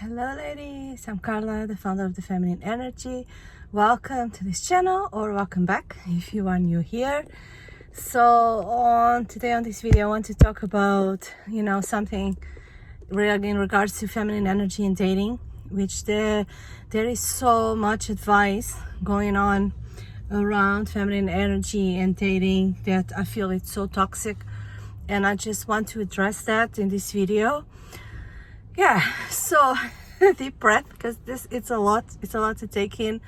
Hello ladies, I'm Carla, the founder of the Feminine Energy. Welcome to this channel, or welcome back if you are new here. So today on this video I want to talk about something really in regards to feminine energy and dating, which there is so much advice going on around feminine energy and dating that I feel it's so toxic, and I just want to address that in this video. Yeah, so deep breath, because it's a lot to take in.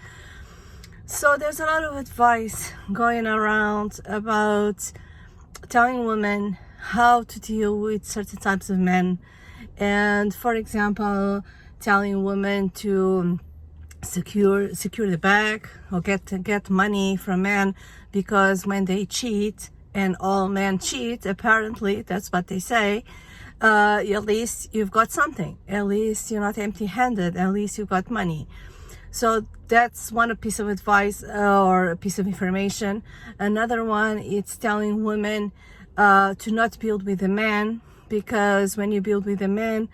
So there's a lot of advice going around about telling women how to deal with certain types of men, and for example telling women to secure the bag or get money from men, because when they cheat, and all men cheat apparently, that's what they say, at least you've got something, at least you're not empty-handed, at least you've got money. So that's one piece of advice or a piece of information. Another one, it's telling women to not build with a man, because when you build with a man,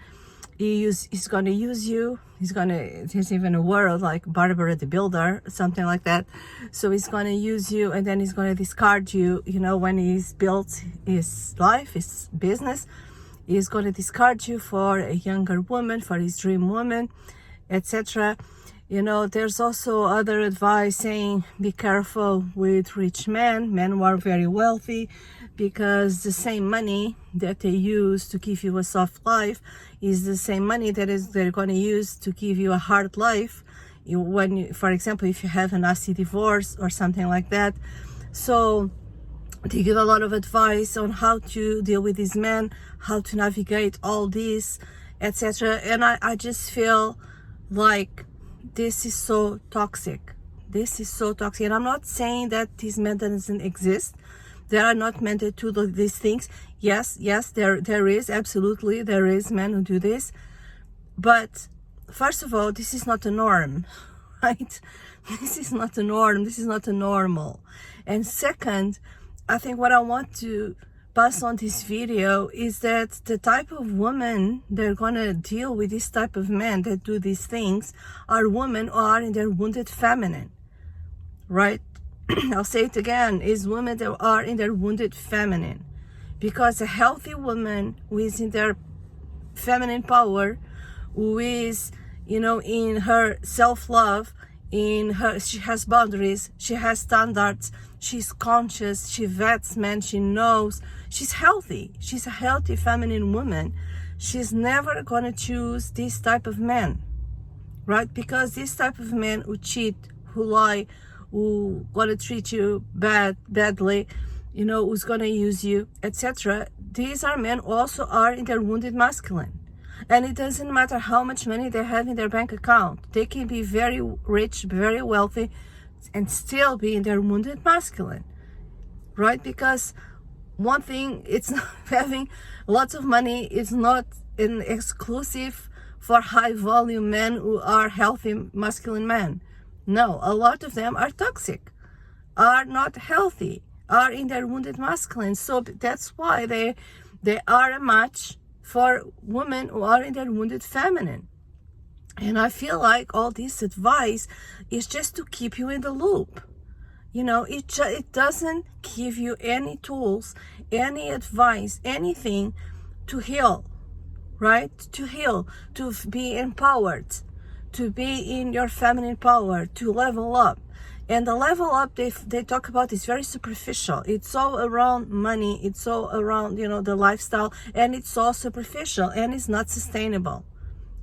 he's going to use you. There's even a word like Barbara the Builder, something like that. So he's going to use you, and then he's going to discard you, when he's built his life, his business. He's going to discard you for a younger woman, for his dream woman, etc. There's also other advice saying be careful with rich men who are very wealthy, because the same money that they use to give you a soft life is the same money they're going to use to give you a hard life. For example, if you have a nasty divorce or something like that. So they give a lot of advice on how to deal with these men, how to navigate all this, etc. And I just feel like this is so toxic. This is so toxic. And I'm not saying that these men doesn't exist. They are not meant to do these things. Yes, there is, absolutely, there is men who do this. But first of all, this is not a norm, right? This is not a norm. This is not a normal. And second, I think what I want to pass on this video is that the type of women they're gonna deal with, this type of men that do these things, are women who are in their wounded feminine, right? I'll say it again, is women that are in their wounded feminine. Because a healthy woman who is in their feminine power, who is, in her self-love, she has boundaries, she has standards, she's conscious, she vets men, she knows, she's healthy, she's a healthy feminine woman. She's never gonna choose this type of man, right? Because this type of men who cheat, who lie, who gonna treat you badly, who's gonna use you, etc. These are men who also are in their wounded masculine. And it doesn't matter how much money they have in their bank account. They can be very rich, very wealthy, and still be in their wounded masculine, right? Because one thing, it's not having lots of money is not an exclusive for high volume men who are healthy masculine men. No, a lot of them are toxic, are not healthy, are in their wounded masculine. So that's why they are a match for women who are in their wounded feminine. And I feel like all this advice is just to keep you in the loop. It doesn't give you any tools, any advice, anything to heal, right? To heal, to be empowered, to be in your feminine power, to level up. And the level up they talk about is very superficial. It's all around money, it's all around, the lifestyle, and it's all superficial, and it's not sustainable.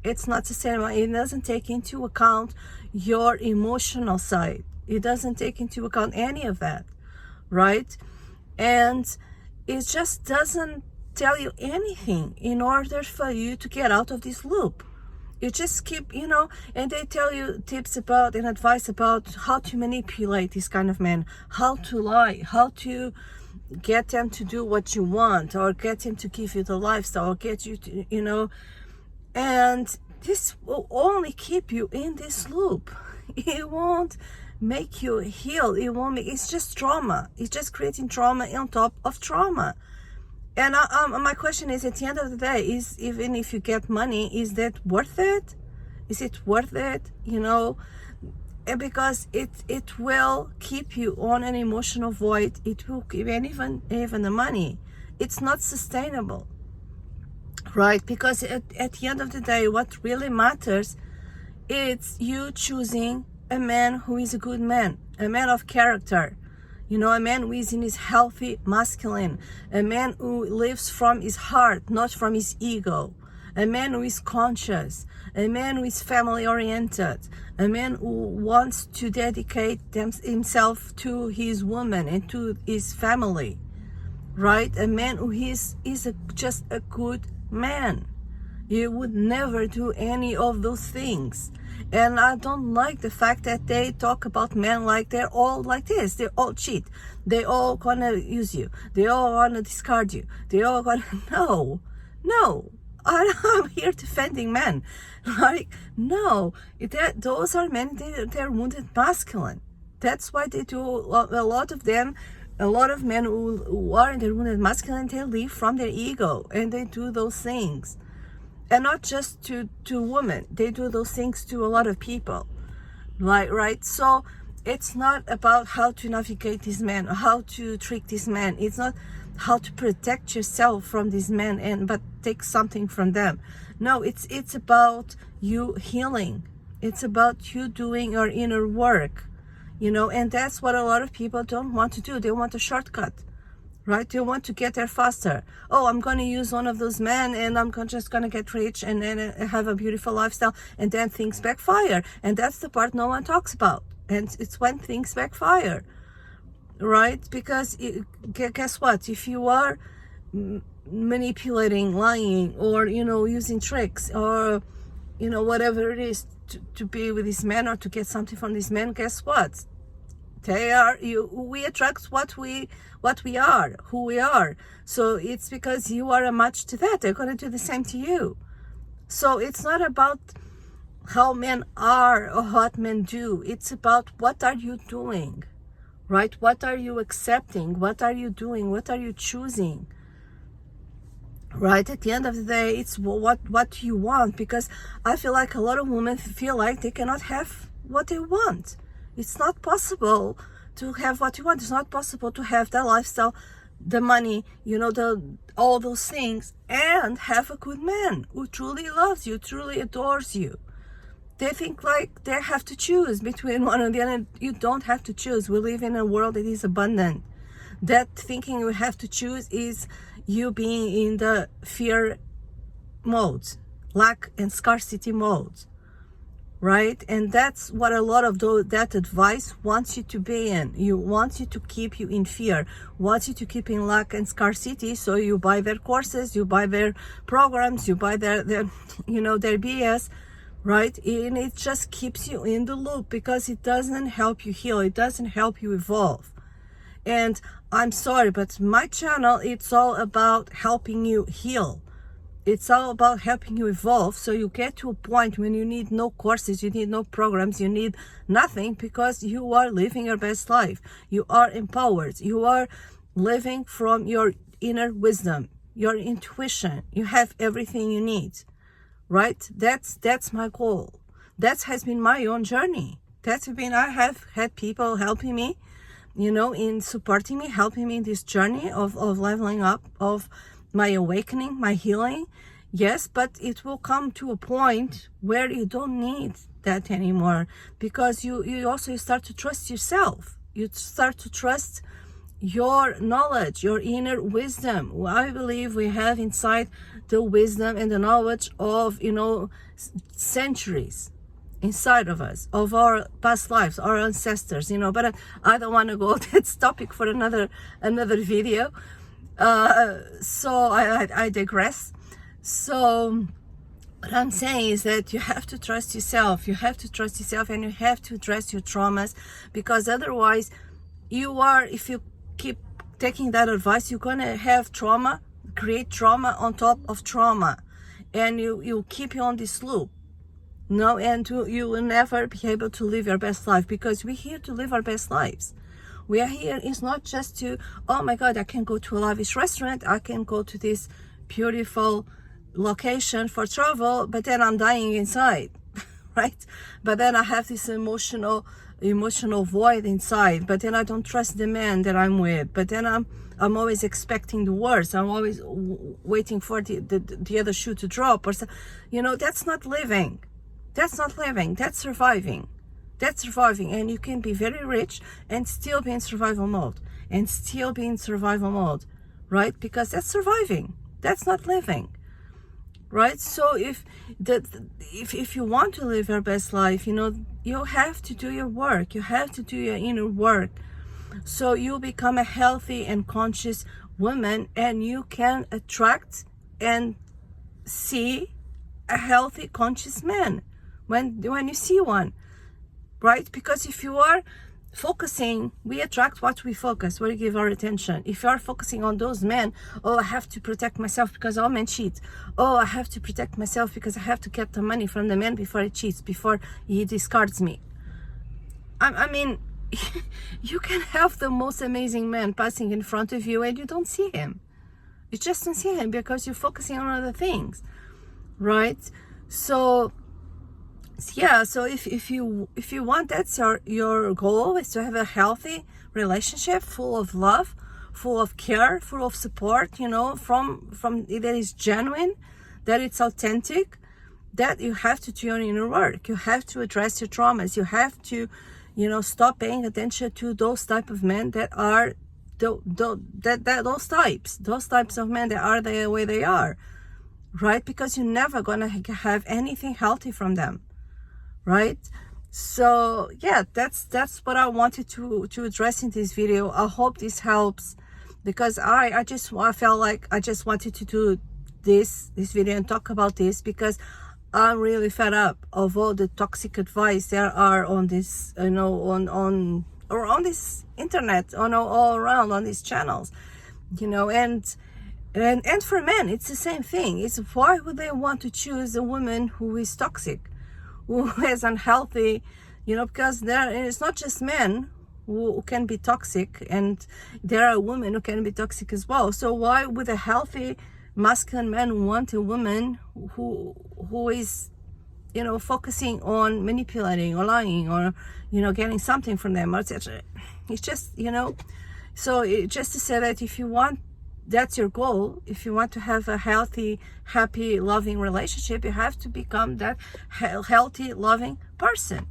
It's not sustainable. It doesn't take into account your emotional side. It doesn't take into account any of that, right? And it just doesn't tell you anything in order for you to get out of this loop. You just keep, and they tell you tips about and advice about how to manipulate this kind of men, how to lie, how to get them to do what you want, or get them to give you the lifestyle, or get you to, and this will only keep you in this loop. It won't make you heal. It's just trauma. It's just creating trauma on top of trauma. And my question is, at the end of the day, is even if you get money, is that worth it? Is it worth it? You know, because it will keep you on an emotional void. It will keep, and even the money, it's not sustainable, right? Because at the end of the day, what really matters, it's you choosing a man who is a good man, a man of character, you know, a man who is in his healthy masculine, a man who lives from his heart, not from his ego, a man who is conscious, a man who is family oriented, a man who wants to dedicate himself to his woman and to his family, right? A man who is just a good man. You would never do any of those things. And I don't like the fact that they talk about men like they're all like this. They all cheat. They all gonna use you. They all wanna discard you. They all gonna... No. I'm here defending men. Like, no. Those are men, they're wounded masculine. That's why they do, a lot of them, a lot of men who are in their wounded masculine, they live from their ego and they do those things. And not just to women, they do those things to a lot of people, right? So it's not about how to navigate these men, or how to trick these men. It's not how to protect yourself from these men but take something from them. No, it's about you healing. It's about you doing your inner work, you know. And that's what a lot of people don't want to do. They want a shortcut, right? They want to get there faster. Oh, I'm going to use one of those men and I'm just going to get rich and have a beautiful lifestyle, and then things backfire. And that's the part no one talks about. And it's when things backfire, right? Because guess what? If you are manipulating, lying, or, you know, using tricks, or, you know, whatever it is to be with these men or to get something from these men, guess what? We attract what we are, who we are. So it's because you are a match to that. They're going to do the same to you. So it's not about how men are or what men do. It's about what are you doing, right? What are you accepting? What are you doing? What are you choosing? Right? At the end of the day, it's what you want. Because I feel like a lot of women feel like they cannot have what they want. It's not possible to have what you want. It's not possible to have the lifestyle, the money, you know, all those things, and have a good man who truly loves you, truly adores you. They think like they have to choose between one and the other. You don't have to choose. We live in a world that is abundant. That thinking you have to choose is you being in the fear mode, lack and scarcity mode. Right? And that's what a lot of that advice wants you to be in. Wants you to keep you in fear, wants you to keep in lack and scarcity. So you buy their courses, you buy their programs, you buy their you know, their BS, right? And it just keeps you in the loop because it doesn't help you heal. It doesn't help you evolve. And I'm sorry, but my channel, it's all about helping you heal. It's all about helping you evolve, so you get to a point when you need no courses, you need no programs, you need nothing, because you are living your best life. You are empowered. You are living from your inner wisdom, your intuition. You have everything you need, right? That's my goal. That has been my own journey. I have had people helping me, you know, in supporting me, helping me in this journey of leveling up, of my awakening, my healing. Yes, but it will come to a point where you don't need that anymore, because you also start to trust yourself. You start to trust your knowledge, your inner wisdom. I believe we have inside the wisdom and the knowledge of, you know, centuries inside of us, of our past lives, our ancestors, you know. But I don't want to go that's topic for another video. So I digress. So what I'm saying is that you have to trust yourself. You have to trust yourself, and you have to address your traumas, because otherwise if you keep taking that advice, you're gonna have trauma, create trauma on top of trauma, and you keep you on this loop. No, and you will never be able to live your best life, because we're here to live our best lives. We are here, it's not just to, oh my God, I can go to a lavish restaurant, I can go to this beautiful location for travel, but then I'm dying inside, right? But then I have this emotional void inside. But then I don't trust the man that I'm with. But then I'm always expecting the worst. I'm always waiting for the other shoe to drop, or so. That's not living. That's not living. That's surviving. That's surviving. And you can be very rich and still be in survival mode, right? Because that's surviving. That's not living, right? So if you want to live your best life, you have to do your work. You have to do your inner work. So you become a healthy and conscious woman, and you can attract and see a healthy, conscious man when you see one, right? Because if you are focusing, we attract what we focus, what we give our attention. If you are focusing on those men, oh, I have to protect myself because all men cheat. Oh, I have to protect myself because I have to get the money from the man before he cheats, before he discards me. I mean, you can have the most amazing man passing in front of you and you don't see him. You just don't see him because you're focusing on other things, right? So yeah, so if you want, that's your goal, is to have a healthy relationship full of love, full of care, full of support, from that is genuine, that it's authentic, that you have to do your inner work. You have to address your traumas. You have to stop paying attention to those type of men that are those types of men that are the way they are, right? Because you're never gonna have anything healthy from them, right? So yeah, that's what I wanted to address in this video. I hope this helps, because I felt like I just wanted to do this video and talk about this, because I'm really fed up of all the toxic advice there are on this, on this internet, all around on these channels, and for men, it's the same thing. It's why would they want to choose a woman who is toxic, who is unhealthy, because it's not just men who can be toxic, and there are women who can be toxic as well. So why would a healthy masculine man want a woman who is focusing on manipulating or lying or getting something from them, etc. It's just so just to say that if you want, that's your goal, if you want to have a healthy, happy, loving relationship, you have to become that healthy, loving person.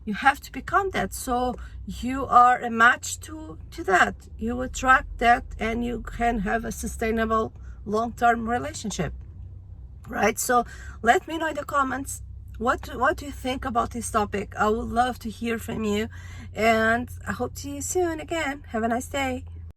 You have to become that. So you are a match to that. You attract that, and you can have a sustainable long-term relationship, right? So let me know in the comments what do you think about this topic. I would love to hear from you, and I hope to see you soon again. Have a nice day.